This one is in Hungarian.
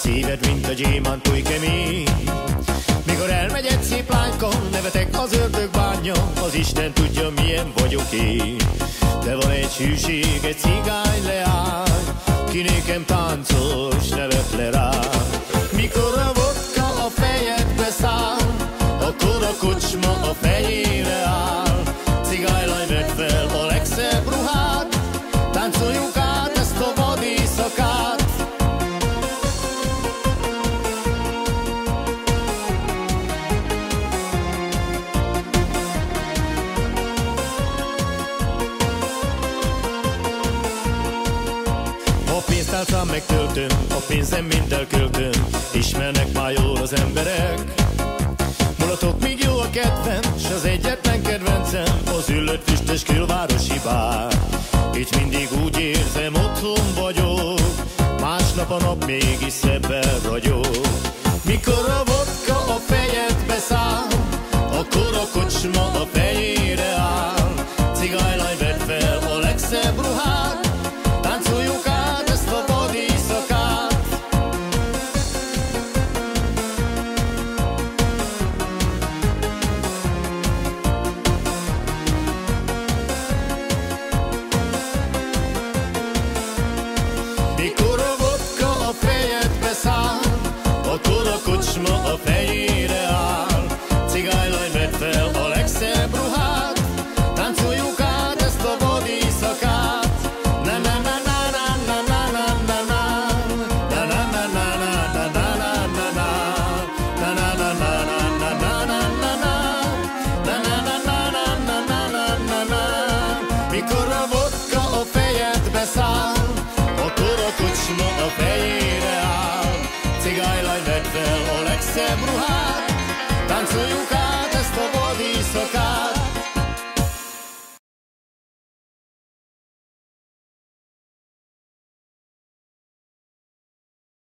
szíved, mint a gyémánt, oly kemény. Mikor elmegy egy szép lányka, nevetek az ördög bánja, az Isten tudja, milyen vagyok én. De van egy hűség, egy cigány leány, ki nékem táncol, s nevet le rá. Mikor a vodka a fejedbe száll, akkor a kocsma a fejére áll. Cigánylány, vedd fel a legszebb ruhát, táncoljuk át ezt a vad éjszakát. A pénztárcám megtöltöm, a pénzem mind elköltöm, ismernek már jól az emberek. Mulatok, míg jó a kedvem, s az egyetlen kedvencem az üllött füstös külvárosi bár. Itt mindig úgy érzem, otthon vagyok, másnap a nap mégis szebben ragyog. Mikor a vodka a fejedbe száll, akkor a kocsma a fejére áll. Cigánylány, vedd fel a legszebb ruhát, táncoljuk át ezt a vad éjszakát. Mikor a vodka a fejedbe száll, akkor a kocsma a fejére áll. Cigánylány, vedd fel a legszebb ruhát, táncoljuk át ezt a vad éjszakát. Na na na na na na na na na na na na na na na na. Mikor a vodka a fejedbe száll, akkor a kocsma a fejére áll. Cigánylány, vedd fel a legszebb ruhát,